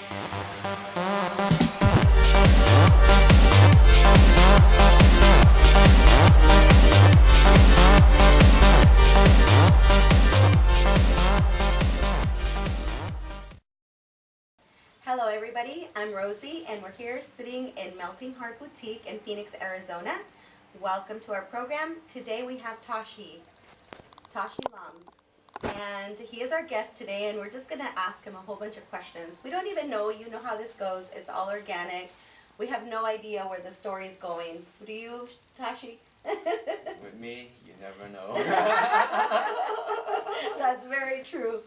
Hello everybody, I'm Rosie and we're here sitting in Melting Heart Boutique in Phoenix, Arizona. Welcome to our program. Today we have Tashi Lam, and he is our guest today, and we're just going to ask him a whole bunch of questions. We don't even know, you know how this goes, it's all organic. We have no idea where the story is going. Do you, Tashi? With me, you never know. That's very true.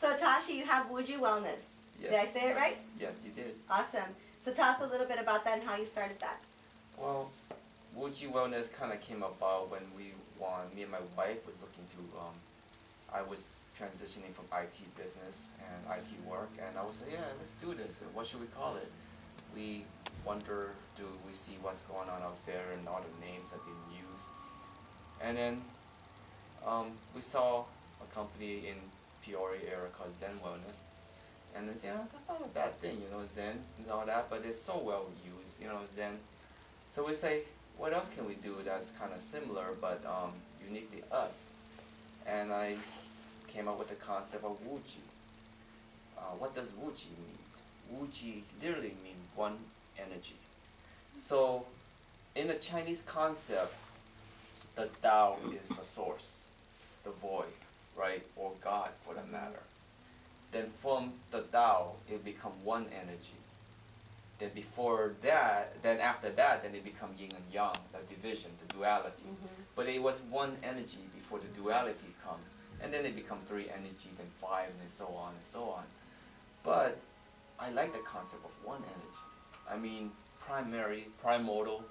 So Tashi, you have Wuji Wellness. Yes. Did I say it right? Yes, you did. Awesome. So tell us a little bit about that and how you started that. Well, Wuji Wellness kind of came about when me and my wife was looking to, I was transitioning from IT business and IT work, and I was like, yeah, let's do this. And what should we call it? We wonder, do we see what's going on out there and all the names that being used. And then we saw a company in Peoria area called Zen Wellness. And then, yeah, that's not a bad thing, you know, Zen and all that, but it's so well used, you know, Zen. So we say, what else can we do that's kind of similar but uniquely us? And I came up with the concept of Wuji. What does Wuji mean? Wuji literally means one energy. So in the Chinese concept, the Tao is the source, the void, right, or God for that matter. Then from the Tao, it become one energy. Then before that, then after that, then it become yin and yang, the division, the duality. But it was one energy before the duality comes. And then it become three energy, then five, and so on and so on. But I like the concept of one energy. I mean, primary, primordial,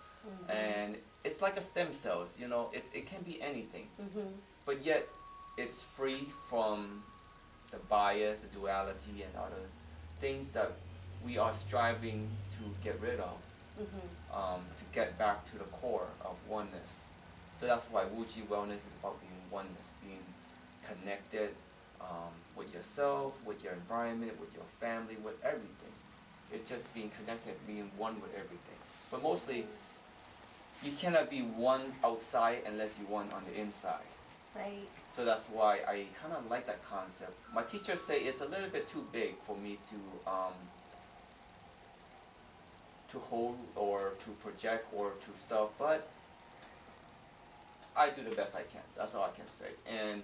and it's like a stem cells, you know, it can be anything. But yet, it's free from the bias, the duality, and other things that we are striving to get rid of, to get back to the core of oneness. So that's why Wuji Wellness is about being oneness, being connected with yourself, with your environment, with your family, with everything. It's just being connected, being one with everything. But mostly, you cannot be one outside unless you one on the inside. Right. So that's why I kind of like that concept. My teachers say it's a little bit too big for me to hold or to project or to stuff, but I do the best I can. That's all I can say. And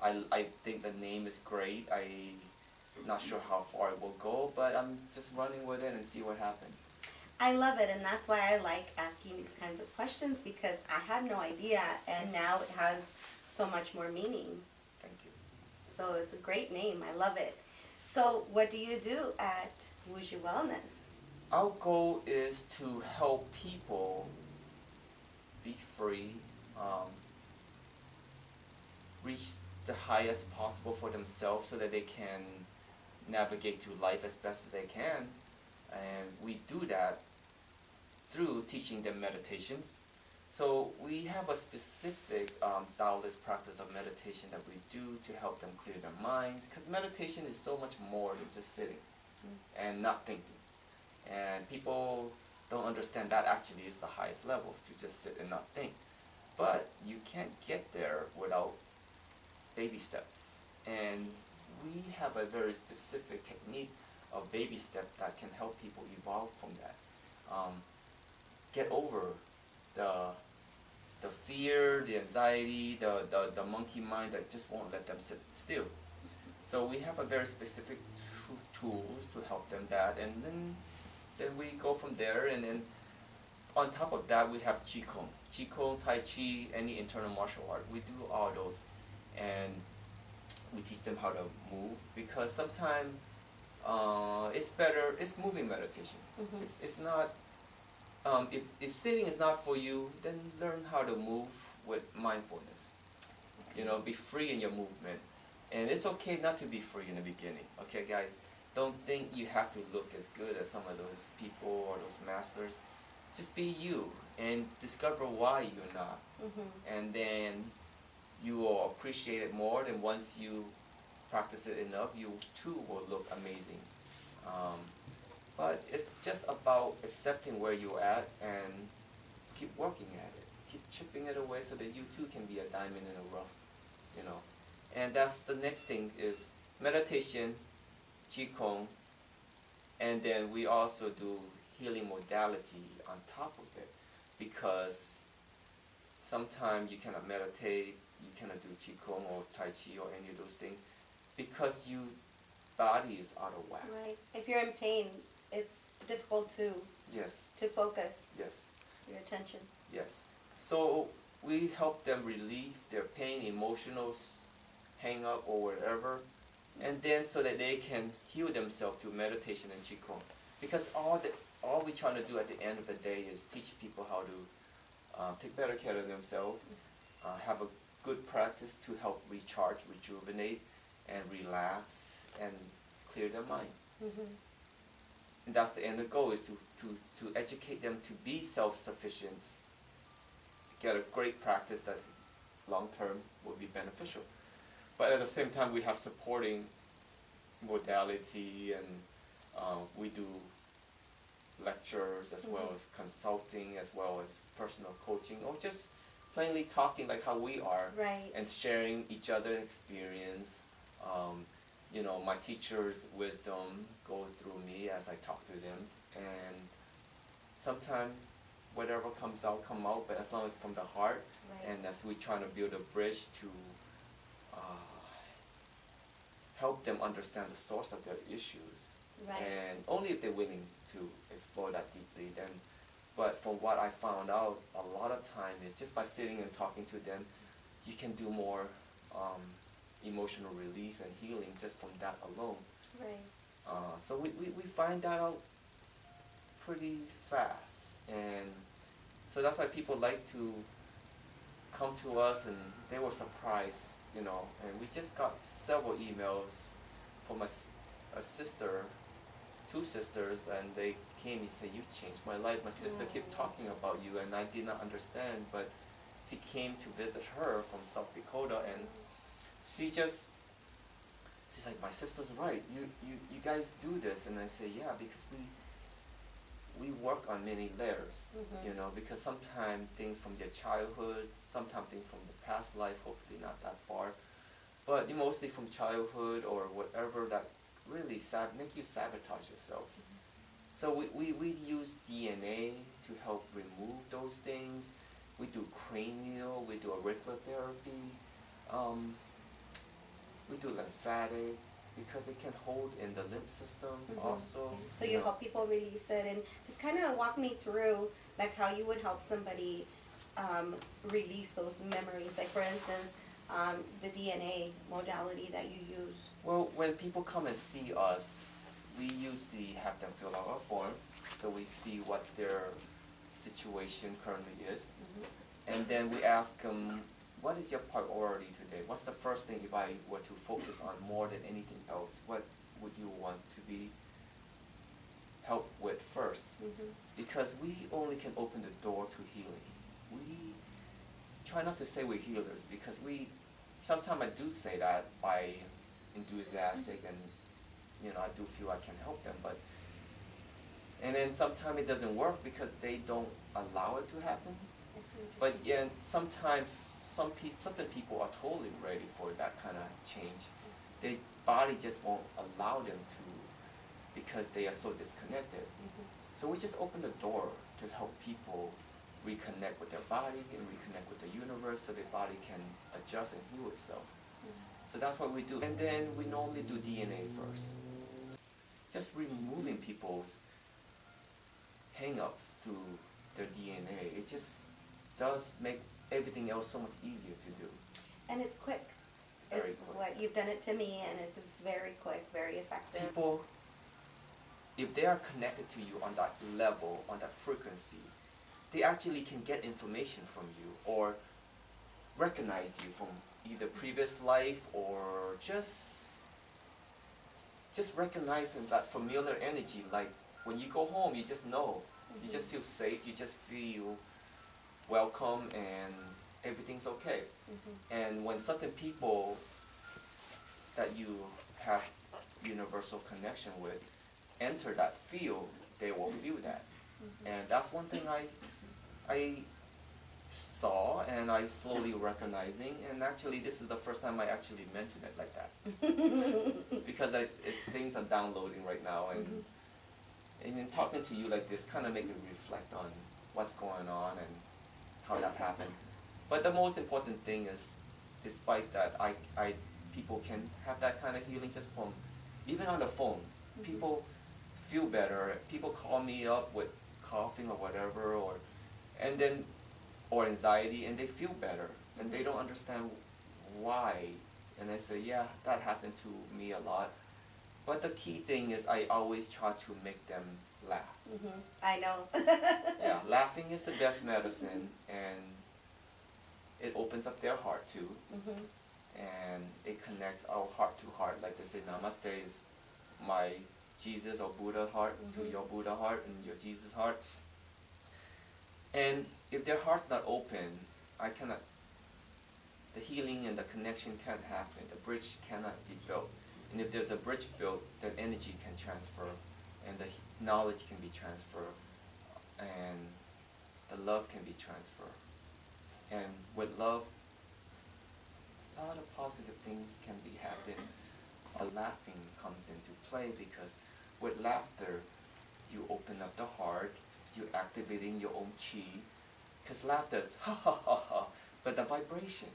I think the name is great. I'm not sure how far it will go, but I'm just running with it and see what happens. I love it, and that's why I like asking these kinds of questions, because I had no idea, and now it has so much more meaning. Thank you. So it's a great name. I love it. So what do you do at Wuji Wellness? Our goal is to help people be free, reach the highest possible for themselves so that they can navigate through life as best as they can. And we do that through teaching them meditations. So we have a specific Taoist practice of meditation that we do to help them clear their minds, because meditation is so much more than just sitting and not thinking. And people don't understand that actually is the highest level, to just sit and not think. But you can't get there without baby steps. And we have a very specific technique of baby steps that can help people evolve from that. Get over the fear, the anxiety, the monkey mind that just won't let them sit still. So we have a very specific tools to help them that, and then we go from there. And then on top of that, we have Qigong, Tai Chi, any internal martial art. We do all those, and we teach them how to move, because sometimes it's better. It's moving meditation. It's not. If sitting is not for you, then learn how to move with mindfulness. You know, be free in your movement. And it's okay not to be free in the beginning. Okay, guys? Don't think you have to look as good as some of those people or those masters. Just be you and discover why you're not. And then you will appreciate it more. And once you practice it enough, you too will look amazing. about accepting where you're at and keep working at it. Keep chipping it away so that you too can be a diamond in the rough, you know. And that's the next thing is meditation, qigong, and then we also do healing modality on top of it, because sometimes you cannot meditate, you cannot do qigong or tai chi or any of those things because your body is out of whack. Right. If you're in pain, it's difficult to Yes. to focus Yes. your attention. Yes. So we help them relieve their pain, emotional hang up or whatever, and then so that they can heal themselves through meditation and qigong. Because all we're trying to do at the end of the day is teach people how to take better care of themselves, have a good practice to help recharge, rejuvenate, and relax and clear their mind. Mm-hmm. And that's the end goal, is to educate them to be self-sufficient, get a great practice that long-term will be beneficial. But at the same time, we have supporting modality, and we do lectures as well as consulting, as well as personal coaching, or just plainly talking like how we are, Right. and sharing each other's experience. You know, my teacher's wisdom goes through me as I talk to them, and sometimes whatever comes out, come out, but as long as it's from the heart, Right. and as we're trying to build a bridge to help them understand the source of their issues. Right. And only if they're willing to explore that deeply, then. But from what I found out, a lot of time is just by sitting and talking to them, you can do more emotional release and healing just from that alone. Right. So we find that out pretty fast, and so that's why people like to come to us, and they were surprised, you know. And we just got several emails from a sister, two sisters, and they came and said, "You changed my life. My sister kept talking about you, and I did not understand, but she came to visit her from South Dakota, and she's like, my sister's right. You guys do this." And I say, "Yeah, because we work on many layers, you know, because sometimes things from their childhood, sometimes things from the past life, hopefully not that far, but mostly from childhood or whatever that really make you sabotage yourself." So we use DNA to help remove those things. We do cranial, we do auricular therapy, we do lymphatic, because it can hold in the lymph system also. So you help people release it, and just kind of walk me through like how you would help somebody release those memories. Like for instance, the DNA modality that you use. Well, when people come and see us, we usually have them fill out a form, so we see what their situation currently is, and then we ask them, what is your priority today? What's the first thing, if I were to focus on more than anything else, what would you want to be helped with first? Because we only can open the door to healing. We try not to say we're healers, because sometimes I do say that by enthusiastic, and you know, I do feel I can help them, and then sometimes it doesn't work because they don't allow it to happen. But yeah, sometimes some people are totally ready for that kind of change. Their body just won't allow them to, because they are so disconnected. So we just open the door to help people reconnect with their body and reconnect with the universe, so their body can adjust and heal itself. So that's what we do. And then we normally do DNA first. Just removing people's hang-ups to their DNA. It just does make everything else so much easier to do. And it's quick. Very It's quick. what you've done it to me, and it's very quick, very effective. People, if they are connected to you on that level, on that frequency, they actually can get information from you or recognize you from either previous life, or just recognizing that familiar energy. Like when you go home, you just know. You just feel safe, you just feel welcome, and everything's okay. And when certain people that you have universal connection with, enter that field, they will feel that. And that's one thing I saw and I slowly recognizing, and actually this is the first time I actually mentioned it like that. Because things are downloading right now, and in talking to you like this kind of make me reflect on what's going on and how that happened. But the most important thing is, despite that, people can have that kind of healing just from, even on the phone. People feel better. People call me up with coughing or whatever, or anxiety, and they feel better, and they don't understand why. And I say, yeah, that happened to me a lot. But the key thing is I always try to make them laugh. I know. Yeah, laughing is the best medicine, and it opens up their heart too. And it connects our heart to heart. Like they say, Namaste is my Jesus or Buddha heart to your Buddha heart and your Jesus heart. And if their heart's not open, the healing and the connection can't happen. The bridge cannot be built. And if there's a bridge built, then energy can transfer, and the knowledge can be transferred, and the love can be transferred. And with love, a lot of positive things can be happening. Laughing comes into play, because with laughter, you open up the heart, you're activating your own chi, because laughter is ha ha ha ha, but the vibration,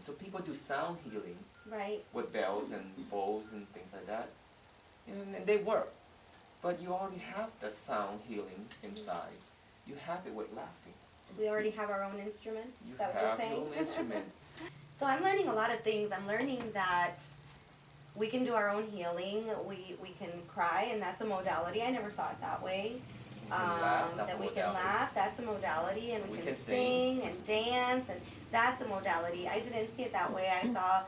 so people do sound healing, right, with bells and bowls and things like that, and they work, but you already have the sound healing inside. You have it with laughing. We already have our own instrument. Is that what you're saying? You have your own instrument. So I'm learning a lot of things. I'm learning that we can do our own healing. We can cry, and that's a modality. I never saw it that way. That we can laugh, that's a modality, and we can sing and dance, and that's a modality. I didn't see it that way. I saw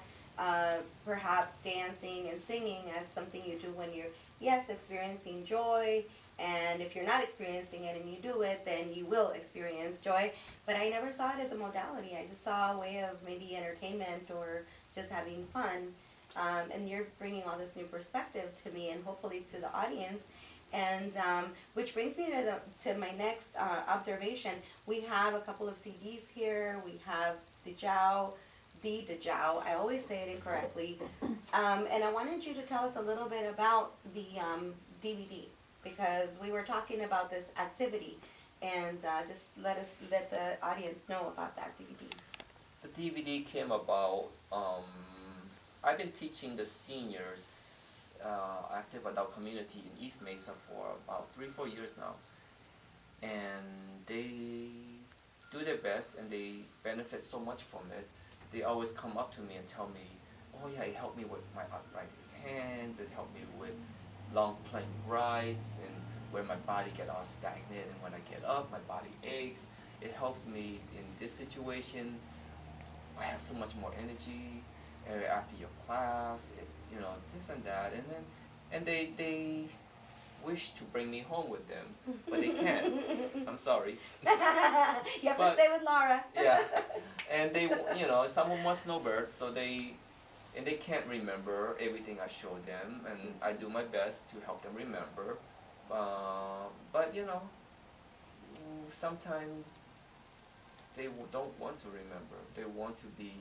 perhaps dancing and singing as something you do when you're, yes, experiencing joy, and if you're not experiencing it and you do it, then you will experience joy. But I never saw it as a modality. I just saw a way of maybe entertainment or just having fun. And you're bringing all this new perspective to me and hopefully to the audience. And which brings me to my next observation. We have a couple of CDs here. We have the Jiao. I always say it incorrectly. And I wanted you to tell us a little bit about the DVD, because we were talking about this activity, and just let the audience know about that DVD. The DVD came about. I've been teaching the seniors active adult community in East Mesa for about 3-4 years now, and they do their best and they benefit so much from it. They always come up to me and tell me, oh yeah, it helped me with my arthritis hands, it helped me with long plane rides, and where my body get all stagnant, and when I get up my body aches. It helps me in this situation. I have so much more energy after your class, this and that, and they wish to bring me home with them, but they can't. I'm sorry. You have to stay with Laura. Yeah, and they, some of them are snowbirds, so they can't remember everything I show them, and I do my best to help them remember. But sometimes they don't want to remember. They want to be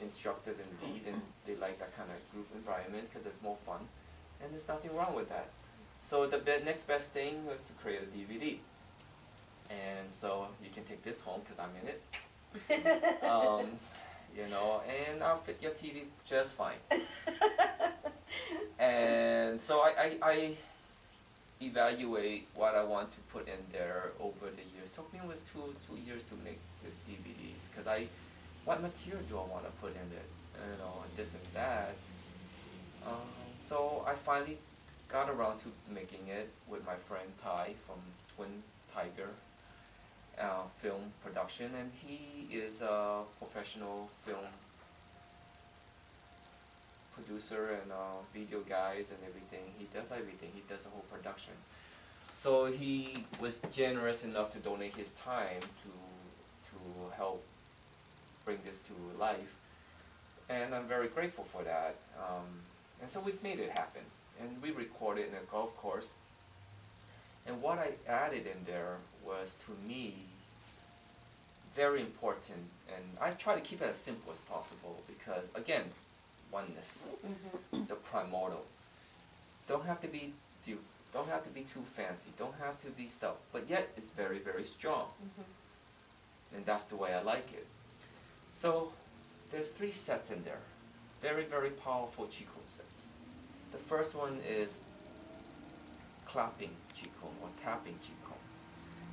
instructed and lead, and they like that kind of group environment because it's more fun, and there's nothing wrong with that. So the next best thing was to create a DVD, and so you can take this home because I'm in it, and I'll fit your TV just fine. And so I evaluate what I want to put in there over the years. It took me almost two years to make this DVDs, because what material do I want to put in it, and this and that. So I finally got around to making it with my friend Ty from Twin Tiger Film Production, and he is a professional film producer and video guys and everything. He does everything. He does the whole production. So he was generous enough to donate his time to help bring this to life, and I'm very grateful for that. And so we've made it happen, and we recorded in a golf course. And what I added in there was, to me, very important, and I try to keep it as simple as possible because, again, oneness, the primordial. Don't have to be don't have to be too fancy, don't have to be stuff, but yet it's very, very strong. And that's the way I like it. So there's 3 sets in there. Very, very powerful Qigong sets. The first one is clapping Qigong or tapping Qigong.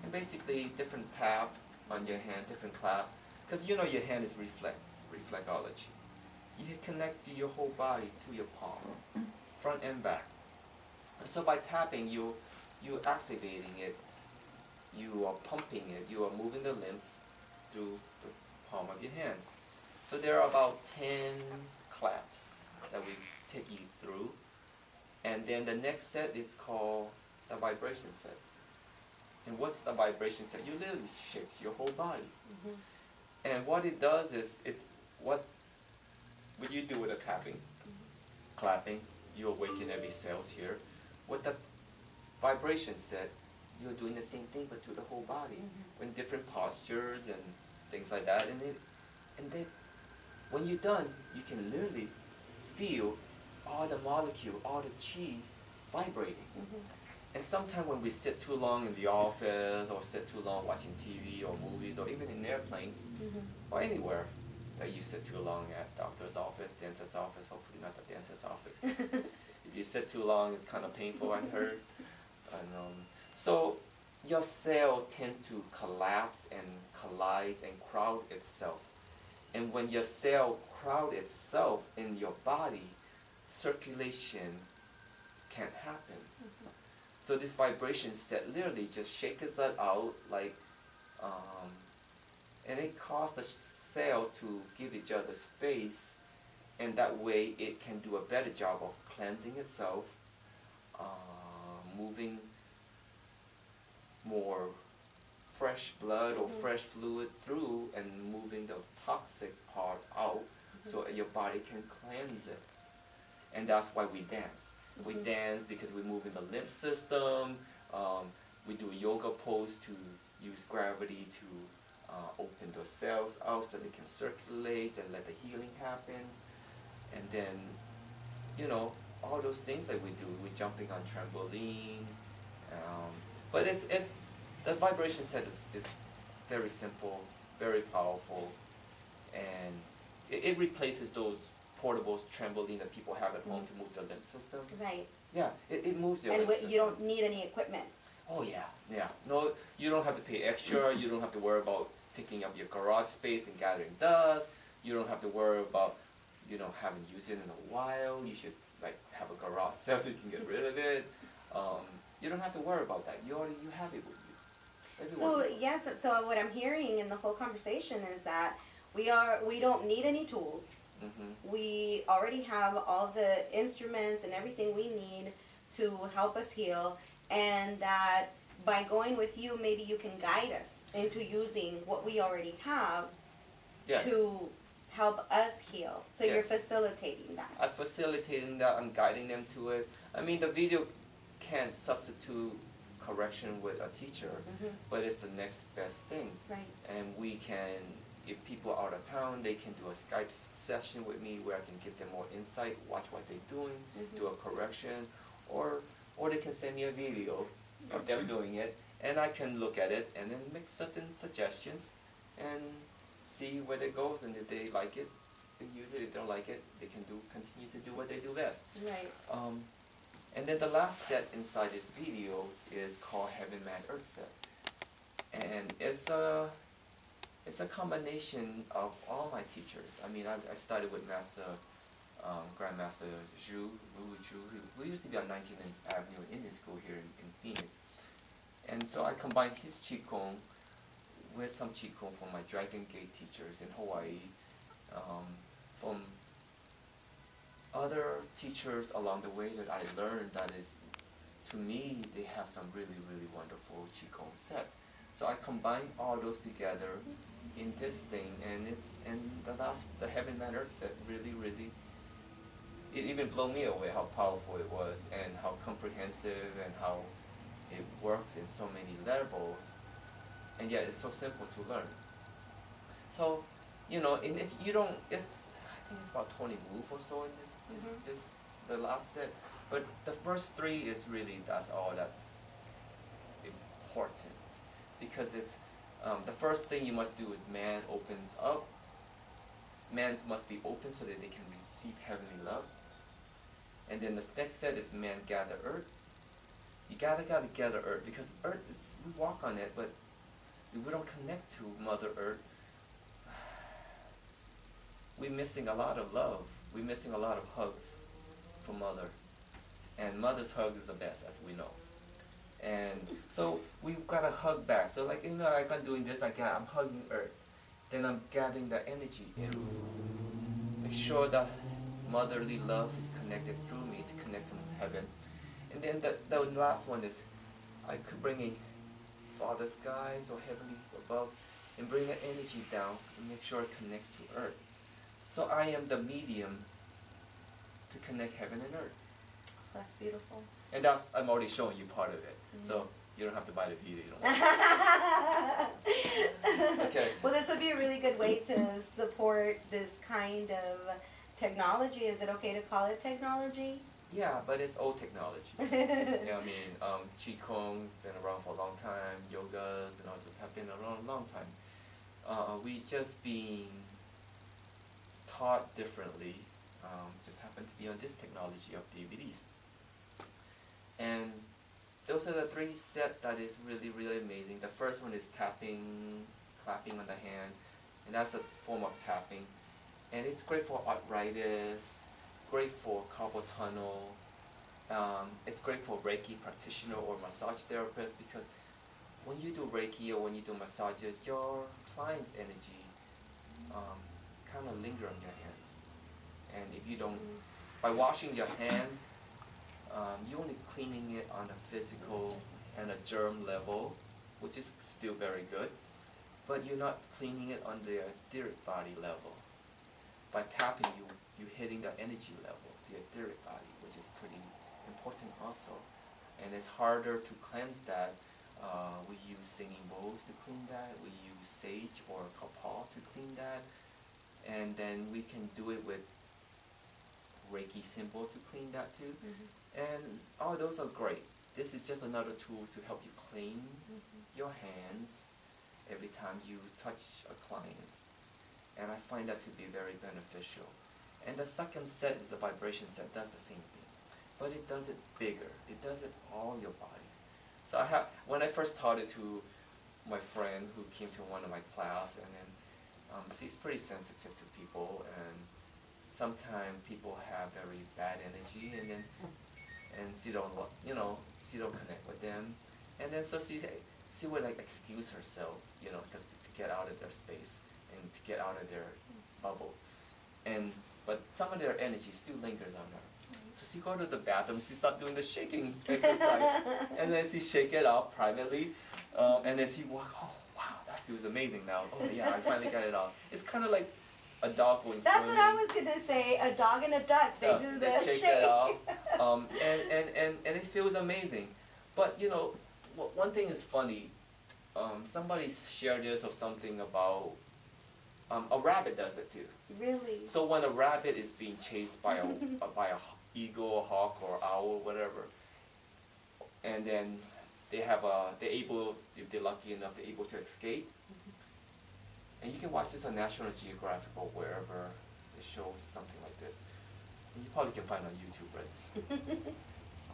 And basically different tap on your hand, different clap, because you know your hand is reflexology. You connect your whole body to your palm, front and back. And so by tapping, you're activating it, you are pumping it, you are moving the limbs through the palm of your hands. So there are about 10 claps that we take you through. And then the next set is called the vibration set. And what's the vibration set? You literally shakes your whole body. And what it does is, what you do with the tapping, clapping, you awaken every cells here. With the vibration set, you're doing the same thing but to the whole body, in different postures and things like that. And then when you're done, you can literally feel all the molecule, all the chi vibrating. And sometimes when we sit too long in the office or sit too long watching TV or movies or even in airplanes or anywhere that you sit too long at doctor's office, dentist's office, hopefully not the dentist's office. If you sit too long, it's kind of painful, I heard. And, so your cell tend to collapse and collide and crowd itself. And when your cell crowd itself in your body, circulation can't happen. So this vibration set literally just shakes it out, like, and it causes the cell to give each other space, and that way it can do a better job of cleansing itself, moving more fresh blood or fresh fluid through, and moving the toxic part out, so your body can cleanse it. And that's why we dance. We dance because we're moving the lymph system. We do a yoga pose to use gravity to open the cells out so they can circulate and let the healing happen. And then, you know, all those things that we do. We're jumping on trampoline. But it's the vibration set is very simple, very powerful, and it replaces those portable trampoline that people have at home to move their lymph system. Right. Yeah, it moves your And lymph system. you don't need any equipment. Oh yeah, yeah. No, you don't have to pay extra. You don't have to worry about taking up your garage space and gathering dust. You don't have to worry about, you know, haven't used it in a while. You should like have a garage sale so you can get rid of it. You don't have to worry about that. You have it with you. Everyone. So yes, so what I'm hearing in the whole conversation is that we don't need any tools. We already have all the instruments and everything we need to help us heal, and that by going with you, maybe you can guide us into using what we already have to help us heal. So you're facilitating that. I'm facilitating that. I'm guiding them to it. I mean, the video can't substitute correction with a teacher, but it's the next best thing. Right. And we can, if people are out of town, they can do a Skype session with me where I can give them more insight, watch what they're doing, do a correction, or they can send me a video of them doing it, and I can look at it and then make certain suggestions and see where it goes, and if they like it, they use it. If they don't like it, they can continue to do what they do best. Right. And then the last set inside this video is called Heaven, Man, Earth set, and it's a combination of all my teachers. I mean, I started with Master Grandmaster Zhu, who used to be on 19th Avenue Indian School here in Phoenix. And so I combined his Qigong with some Qigong from my Dragon Gate teachers in Hawaii, from other teachers along the way that I learned that is, to me, they have some really, really wonderful Qigong set. So I combined all those together in this thing, and the Heaven, Man, Earth set really, really it even blew me away how powerful it was and how comprehensive and how it works in so many levels, and yet it's so simple to learn. So, and if you don't, I think it's about 20 moves or so in this the last set, but the first three is really, that's all that's important, because it's the first thing you must do is man opens up. Man must be open so that they can receive heavenly love. And then the next set is man gather earth. You gotta gather earth, because earth is, we walk on it, but if we don't connect to Mother Earth, we're missing a lot of love. We're missing a lot of hugs from Mother. And Mother's hug is the best, as we know. And so we've got to hug back. So like, like I'm doing this, I'm hugging Earth. Then I'm gathering that energy in. Make sure that motherly love is connected through me to connect to heaven. And then the last one is, I could bring in Father skies or heavenly above and bring that energy down and make sure it connects to Earth. So I am the medium to connect heaven and Earth. That's beautiful. And I'm already showing you part of it. So you don't have to buy the video. Okay. Well, this would be a really good way to support this kind of technology. Is it okay to call it technology? Yeah, but it's old technology. Qigong's been around for a long time. Yogas and all this have been around a long time. We just being taught differently. Just happen to be on this technology of DVDs. And those are the three sets that is really, really amazing. The first one is tapping, clapping on the hand, and that's a form of tapping. And it's great for arthritis, great for carpal tunnel. It's great for Reiki practitioner or massage therapist, because when you do Reiki or when you do massages, your client's energy kind of linger on your hands. And if you don't, by washing your hands, you're only cleaning it on a physical and a germ level, which is still very good, but you're not cleaning it on the etheric body level. By tapping, you're hitting the energy level, the etheric body, which is pretty important also. And it's harder to cleanse that. We use singing bowls to clean that. We use sage or kapal to clean that. And then we can do it with Reiki symbol to clean that too. And all those are great. This is just another tool to help you clean your hands every time you touch a client. And I find that to be very beneficial. And the second set is a vibration set, does the same thing. But it does it bigger. It does it all your body. So when I first taught it to my friend who came to one of my class, and then she's pretty sensitive to people, and sometimes people have very bad energy, and she don't connect with them, and then so she would like excuse herself, because to get out of their space and to get out of their bubble, but some of their energy still lingers on her. So she go to the bathroom, she start doing the shaking exercise, and then she shake it off privately, and then she walk. Oh wow, that feels amazing now. Oh yeah, I finally got it off. It's kind of like a dog going swimming. That's what I was gonna say. A dog and a duck. They do the shake it off, and it feels amazing. But one thing is funny. Somebody shared this or something about a rabbit does it too. Really? So when a rabbit is being chased by a eagle, or hawk, or owl, whatever, and then they're able, if they're lucky enough, they're able to escape. And you can watch this on National Geographic or wherever it shows something like this. And you probably can find on YouTube, right?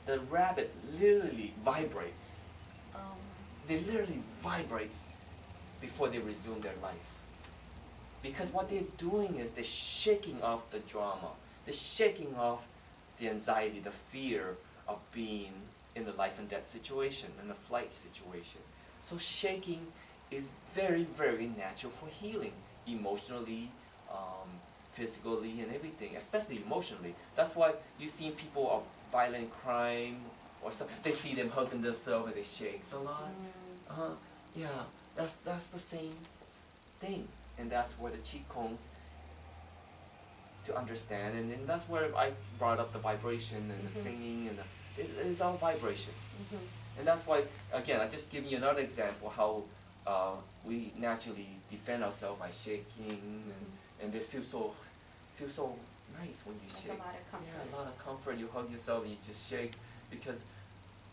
The rabbit literally vibrates. They literally vibrate before they resume their life. Because what they're doing is they're shaking off the drama. They're shaking off the anxiety, the fear of being in a life and death situation, in a flight situation. So shaking is very, very natural for healing, emotionally, physically, and everything, especially emotionally. That's why you see people of violent crime, or they see them hugging themselves and they shake a lot. Yeah, that's the same thing. And that's where the Qigongs to understand, and then that's where I brought up the vibration and the singing, and it's all vibration. And that's why, again, I just give you another example how we naturally defend ourselves by shaking, and it feels so nice when you shake. A lot of comfort. Yeah, a lot of comfort. You hug yourself and you just shake, because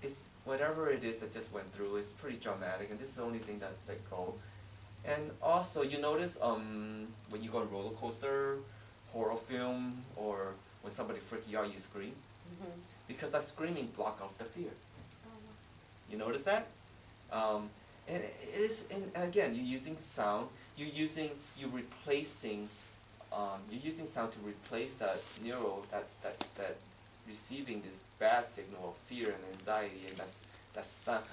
it's whatever it is that just went through. It's pretty dramatic, and this is the only thing that let go. And also, you notice when you go on a roller coaster, horror film, or when somebody freak you out, you scream, because that screaming block off the fear. You notice that? And it is, and again, you're using sound. You're replacing sound to replace that that receiving this bad signal of fear and anxiety, and that's sound.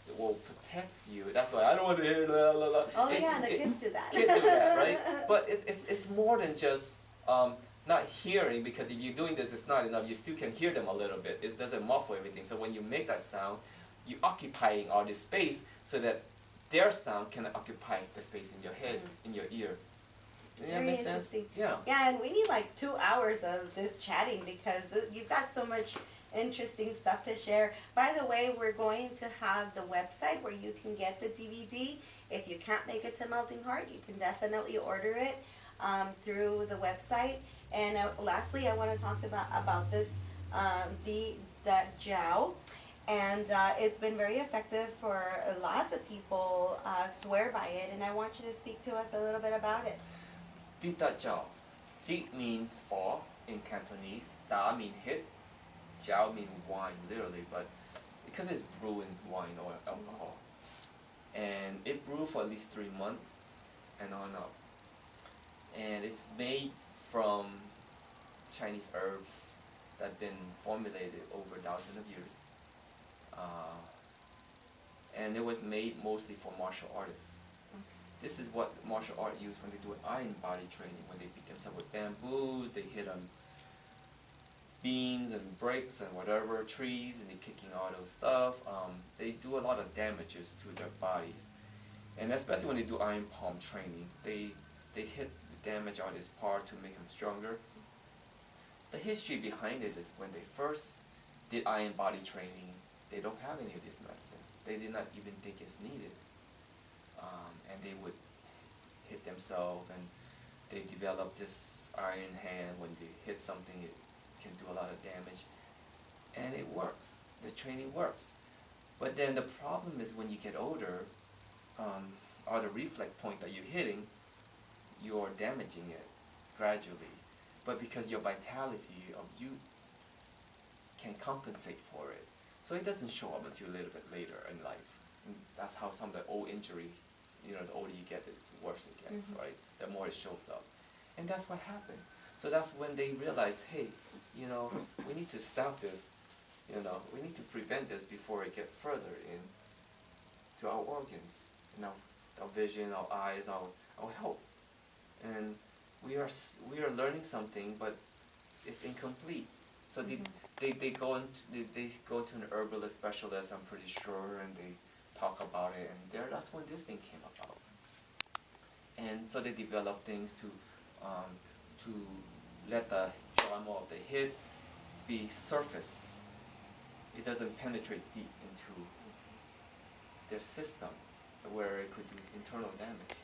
It will protects you. That's why I don't want to hear la la la. Oh yeah, the kids do that. Kids do that, right? But it's more than just not hearing, because if you're doing this, it's not enough. You still can hear them a little bit. It doesn't muffle everything. So when you make that sound, you're occupying all this space so that their sound can occupy the space in your head, in your ear. Does that make sense? Yeah. Yeah, and we need like 2 hours of this chatting, because you've got so much interesting stuff to share. By the way, we're going to have the website where you can get the DVD. If you can't make it to Melting Heart, you can definitely order it through the website. And lastly, I want to talk about this, the Jiao. And it's been very effective for lots of people, swear by it. And I want you to speak to us a little bit about it. Di da jiao. Di means fall in Cantonese. Da means hit. Jiao means wine, literally, but because it's brewing wine or alcohol. And it brewed for at least 3 months and on up. And it's made from Chinese herbs that have been formulated over thousands of years. And it was made mostly for martial artists. This is what martial art use when they do iron body training, when they beat themselves with bamboo, they hit on beams and bricks and whatever, trees, and they're kicking all those stuff. They do a lot of damages to their bodies. And especially when they do iron palm training, they hit the damage on this part to make them stronger. The history behind it is when they first did iron body training, they don't have any of this medicine. They did not even think it's needed. And they would hit themselves, and they developed this iron hand. When they hit something, it can do a lot of damage. And it works. The training works. But then the problem is when you get older, or the reflex point that you're hitting, you're damaging it gradually. But because your vitality of youth can compensate for it. So it doesn't show up until a little bit later in life. And that's how some of the old injury, the older you get, the worse it gets, right? The more it shows up. And that's what happened. So that's when they realized, hey, we need to stop this. We need to prevent this before it gets further in to our organs, our vision, our eyes, our health. And we are learning something, but it's incomplete. So they go to an herbalist specialist, I'm pretty sure, and they talk about it, and that's when this thing came about. And so they develop things to let the trauma of the hit be surface. It doesn't penetrate deep into their system where it could do internal damage.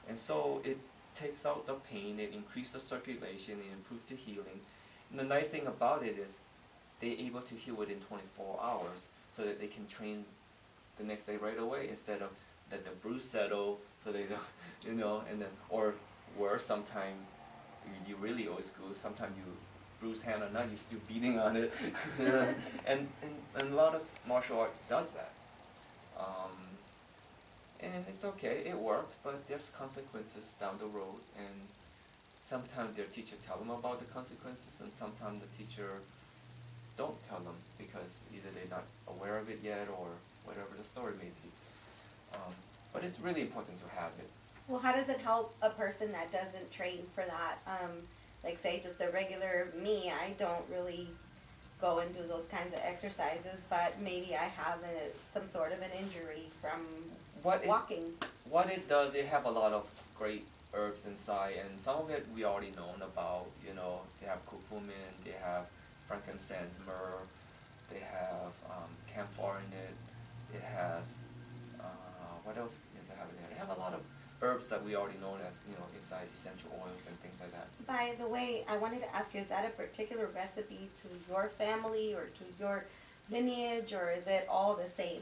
And so it takes out the pain, it increases the circulation, it improves the healing. And the nice thing about it is they're able to heal within 24 hours so that they can train the next day right away, instead of let the bruise settle so they don't, and then, or worse, sometimes you really old school, sometimes you bruise hand or not, you're still beating on it. and a lot of martial art does that. And it's okay, it works, but there's consequences down the road, and sometimes their teacher tell them about the consequences, and sometimes the teacher don't tell them because either they're not aware of it yet, or whatever the story may be. But it's really important to have it. Well, how does it help a person that doesn't train for that? Like say just a regular me, I don't really go and do those kinds of exercises, but maybe I have some sort of an injury from walking. What it does, it have a lot of great herbs inside, and some of it we already known about. You know, they have curcumin, they have frankincense, myrrh, they have camphor in it. It has what else does it have in there? They have a lot of herbs that we already know as, you know, inside essential oils and things like that. By the way, I wanted to ask you, is that a particular recipe to your family or to your lineage, or is it all the same?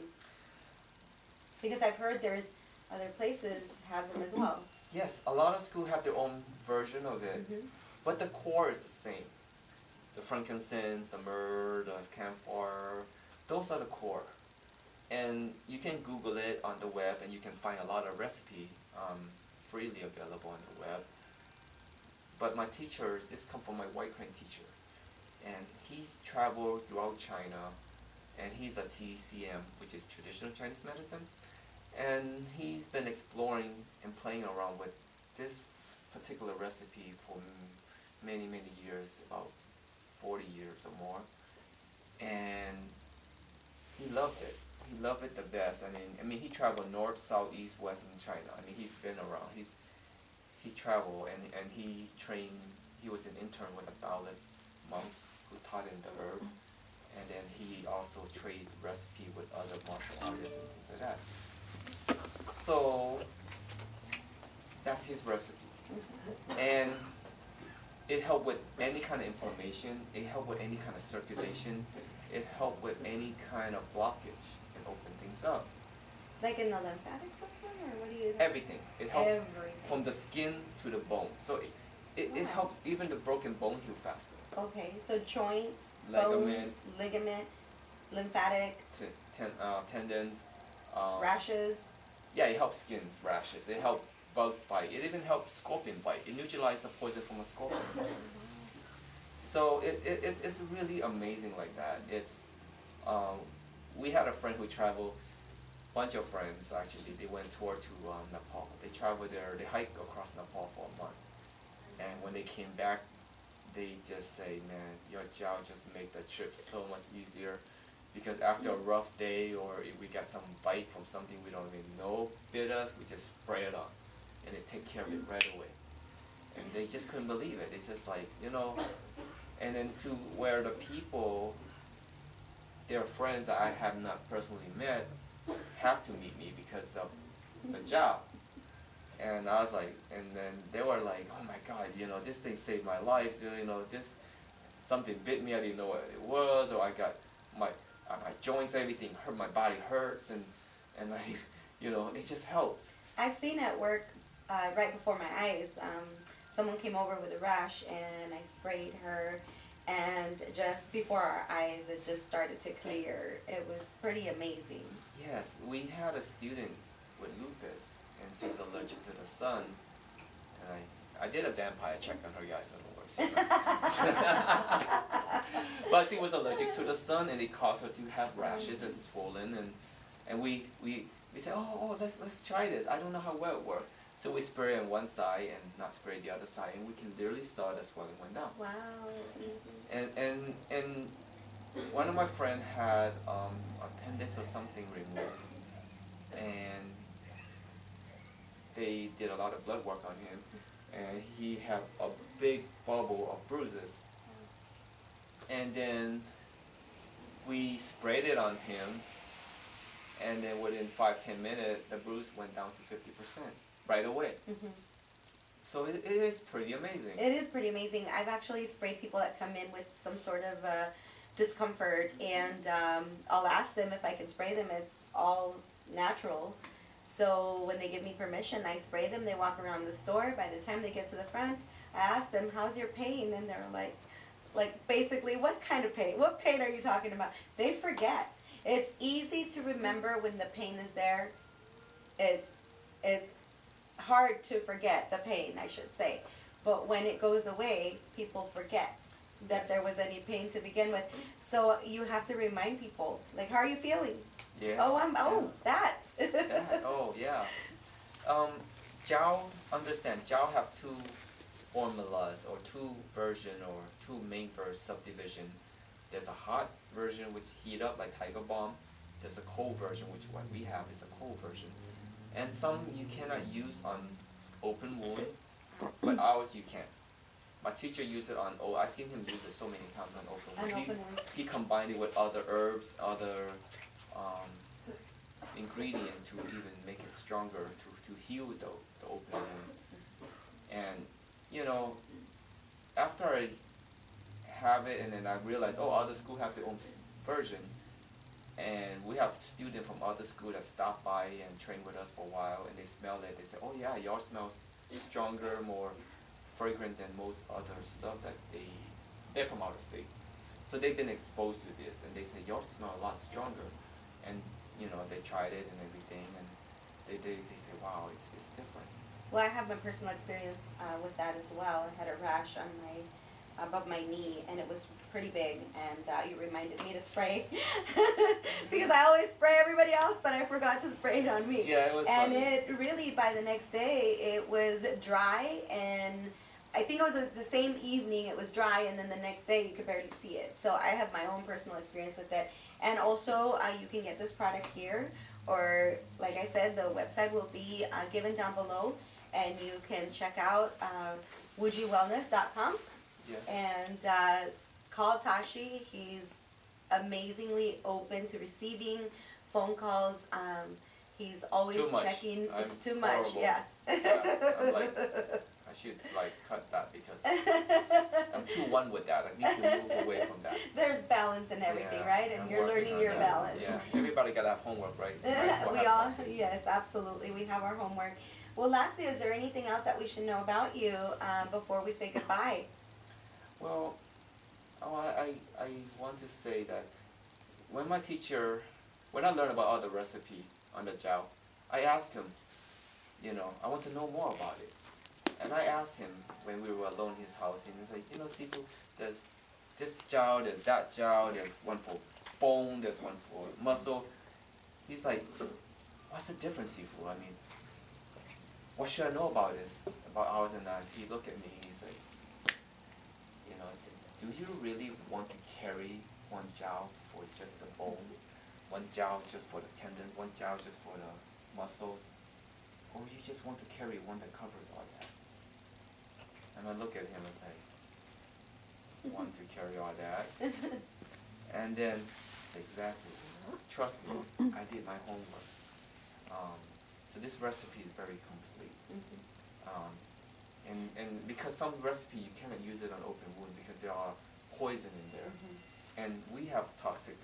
Because I've heard there's other places have them as well. Yes, a lot of schools have their own version of it, but the core is the same. The frankincense, the myrrh, the camphor, those are the core. And you can Google it on the web, and you can find a lot of recipe freely available on the web. But my teachers, this come from my white crane teacher, and he's traveled throughout China, and he's a TCM, which is traditional Chinese medicine, and he's been exploring and playing around with this particular recipe for many, many years, about 40 years or more, and he loved it. He loved it the best. I mean, he traveled north, south, east, west in China. I mean, he's been around. He traveled, and he trained. He was an intern with a Taoist monk who taught him the herbs, and then he also traded recipe with other martial artists and things like that. So that's his recipe, and it helped with any kind of inflammation. It helped with any kind of circulation. It helped with any kind of blockage and open things up. Like in the lymphatic system, or what do you? Everything. It helps Everything. from the skin to the bone. So it Wow. helps even the broken bone heal faster. Okay, so joints, Ligament. bones, ligament, lymphatic, Tendons. rashes. Yeah, it helps skins, rashes. It helps bugs bite. It even helps scorpion bite. It neutralizes the poison from a scorpion. So it's really amazing like that. It's we had a friend who traveled, bunch of friends actually. They went tour to Nepal. They traveled there. They hiked across Nepal for a month, and when they came back, they just say, "Man, your jiao just make the trip so much easier." Because after a rough day, or if we got some bite from something we don't even know bit us, we just spray it on, and it take care of it right away. And they just couldn't believe it. It's just like, you know, and then to where the people, their friends that I have not personally met, have to meet me because of the job. And I was like, and then they were like, "Oh my God, you know, this thing saved my life. You know, this something bit me. I didn't know what it was, or I got my joints, everything hurt. My body hurts, and like, you know, it just helps." I've seen at work, right before my eyes, someone came over with a rash, and I sprayed her, and just before our eyes, it just started to clear. It was pretty amazing. Yes, we had a student with lupus, and she's allergic to the sun, and I did a vampire check on her, guys, on the works. But she was allergic to the sun, and it caused her to have rashes and swollen, and we said, oh, let's try this. I don't know how well it works. So we spray on one side and not spray the other side, and we can literally saw the swelling went down. Wow, that's amazing. And one of my friends had appendix or something removed, and they did a lot of blood work on him, and he had a big bubble of bruises. And then we sprayed it on him, and then within 5-10 minutes, the bruise went down to 50% right away. So it is pretty amazing. It is pretty amazing. I've actually sprayed people that come in with some sort of discomfort, and I'll ask them if I can spray them. It's all natural. So when they give me permission, I spray them. They walk around the store. By the time they get to the front, I ask them, "How's your pain?" And they're like basically, "What kind of pain? What pain are you talking about?" They forget. It's easy to remember when the pain is there. It's hard to forget the pain, I should say. But when it goes away, people forget that there was any pain to begin with. So you have to remind people, like, "How are you feeling?" Yeah. That. That, oh, yeah. Jiao, understand, Jiao have two formulas, or two version, or two main subdivision. There's a hot version which heat up like Tiger Balm. There's a cold version, which what we have is a cold version. And some you cannot use on open wound, but ours you can't. My teacher used it on, I've seen him use it so many times on open wound. He combined it with other herbs, other ingredient to even make it stronger, to heal the open wound. And, you know, after I have it and then I realized, other schools have their own version. And we have students from other schools that stop by and train with us for a while, and they smell it. They say, oh yeah, yours smells stronger, more fragrant than most other stuff that they're from out of state. So they've been exposed to this, and they say, yours smell a lot stronger. And, you know, they tried it and everything, and they say, wow, it's different. Well, I have my personal experience with that as well. I had a rash on above my knee, and it was pretty big, and you reminded me to spray because I always spray everybody else, but I forgot to spray it on me. Yeah, it was and funny. It really, by the next day, it was dry, and I think it was the same evening it was dry, and then the next day you could barely see it. So I have my own personal experience with it. And also, you can get this product here, or like I said, the website will be given down below, and you can check out WujiWellness.com. Yes. And call Tashi. He's amazingly open to receiving phone calls. He's always Too much. checking. I'm It's too much, horrible. yeah. I'm like, I should cut that because I'm too one with that. I need to move away from that. There's balance in everything, Yeah, right? And I'm you're working learning on your that. balance. Yeah, everybody got to have homework, right? Might as well We have all, something. yes, absolutely. We have our homework. Well, lastly, is there anything else that we should know about you before we say goodbye? Well, I want to say that when I learned about all the recipe on the jiao, I asked him, you know, I want to know more about it. And I asked him when we were alone in his house, and he's like, you know, Sifu, there's this jiao, there's that jiao, there's one for bone, there's one for muscle. He's like, what's the difference, Sifu? I mean, what should I know about this, about ours and ours? He looked at me, he's like, you know, I said, do you really want to carry one jiao for just the bone, one jiao just for the tendon, one jiao just for the muscles, or you just want to carry one that covers all that? And I look at him and say, want to carry all that? And then, exactly, trust me, I did my homework. So this recipe is very complete. And because some recipe you cannot use it on open wound because there are poison in there. And we have toxic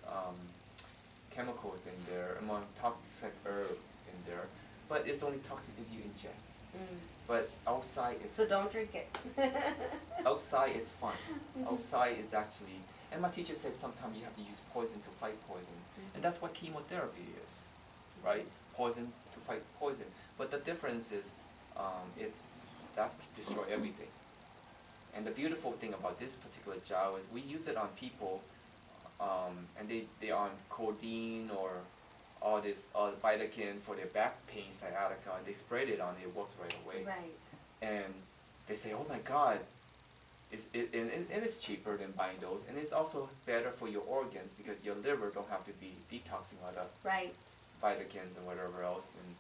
chemicals in there, among toxic herbs in there, but it's only toxic if you ingest. But outside it's So don't drink it. outside it's fun. Outside it's actually, and my teacher says sometimes you have to use poison to fight poison, and that's what chemotherapy is, right? Poison to fight poison. But the difference is, that's to destroy everything. And the beautiful thing about this particular jiao is we use it on people, and they are on codeine or all this Vitakin for their back pain, sciatica, and they sprayed it on, it works right away. Right. And they say, oh my God, and it's cheaper than buying those, and it's also better for your organs because your liver don't have to be detoxing all the Right. Vitakins and whatever else, and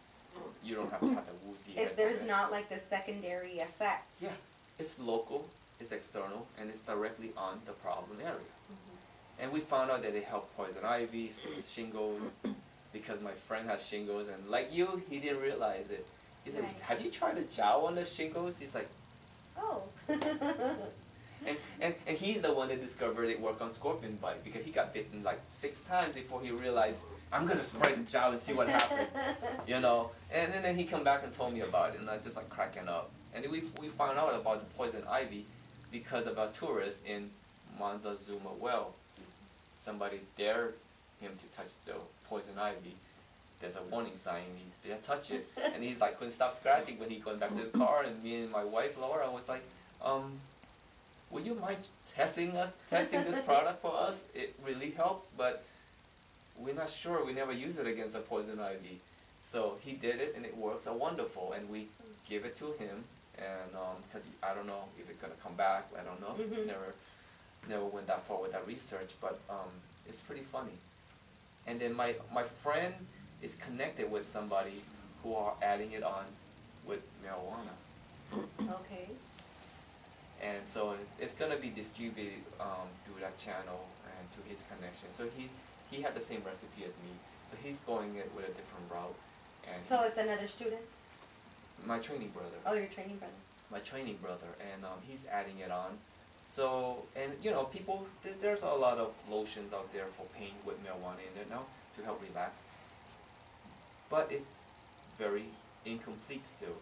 you don't have to have the woozy head If there's from it. not like the secondary effects. Yeah, it's local, it's external, and it's directly on the problem area. And we found out that they help poison ivy, shingles, because my friend has shingles, and like you, he didn't realize it. He said, Right. have you tried the jiao on the shingles? He's like, Oh. and he's the one that discovered it worked on scorpion bite because he got bitten like 6 times before he realized, I'm gonna spray the jiao and see what happens, you know. And then he come back and told me about it, and I just like cracking up. And we found out about the poison ivy because of a tourist in Montezuma well. Somebody dared him to touch the poison ivy. There's a warning sign, he didn't touch it, and he's like couldn't stop scratching when he going back to the car, and me and my wife Laura was like, would you mind testing this product for us? It really helps, but we're not sure, we never use it against a poison ivy. So he did it and it works wonderful, and we give it to him, and because I don't know if it's gonna come back, I don't know, never went that far with that research, but it's pretty funny. And then my friend is connected with somebody who are adding it on with marijuana. Okay. And so it's gonna be distributed through that channel and to his connection. So he had the same recipe as me. So he's going it with a different route. And So it's another student? my training brother. Oh, your training brother. My training brother, and he's adding it on. So, and you know, people, there's a lot of lotions out there for pain with marijuana in it now to help relax. But it's very incomplete still.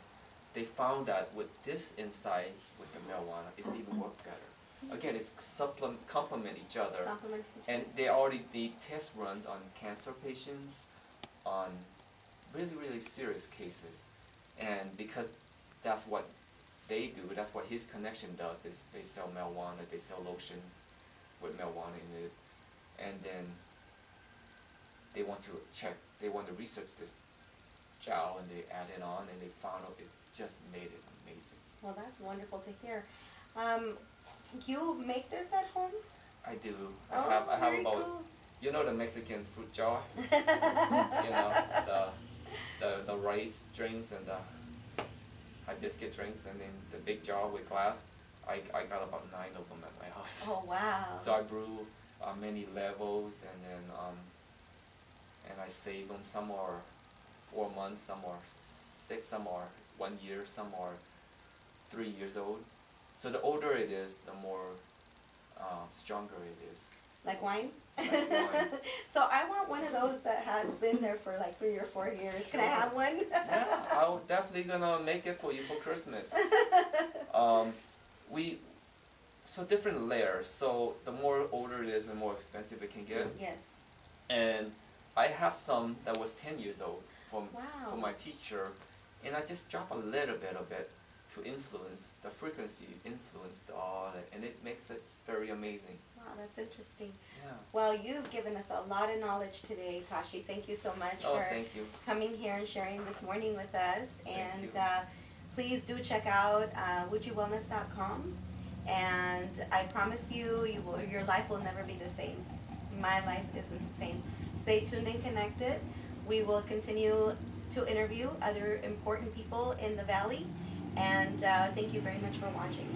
They found that with this inside, with the marijuana, it even worked better. Again, it's complement each other. Complement each And other. they already did test runs on cancer patients, on really, really serious cases. And because that's what they do, that's what his connection does, is they sell marijuana, they sell lotions with marijuana in it. And then they want to research this gel, and they add it on, and they found out it just made it amazing. Well, that's wonderful to hear. You make this at home? I do. Oh, I have very about, cool. you know, the Mexican fruit jar? You know, the rice drinks and the hibiscus drinks, and then the big jar with glass. I got about 9 of them at my house. Oh, wow. So I brew many levels, and I save them. Some are 4 months, some are 6, some are 1 year, some are 3 years old. So the older it is, the more stronger it is. Like wine? Like wine. So I want one of those that has been there for like 3 or 4 years. Can I Sure. have one? Yeah, I'm definitely gonna make it for you for Christmas. So different layers. So the more older it is, the more expensive it can get. Yes. And I have some that was 10 years old from Wow. my teacher, and I just drop a little bit of it to influence the frequency, influence all that, and it makes it very amazing. Wow, that's interesting. Yeah. Well, you've given us a lot of knowledge today, Tashi. Thank you so much Oh, for thank you. coming here and sharing this morning with us. And you. please do check out WujiWellness.com. And I promise you, your life will never be the same. My life isn't the same. Stay tuned and connected. We will continue to interview other important people in the Valley. And thank you very much for watching.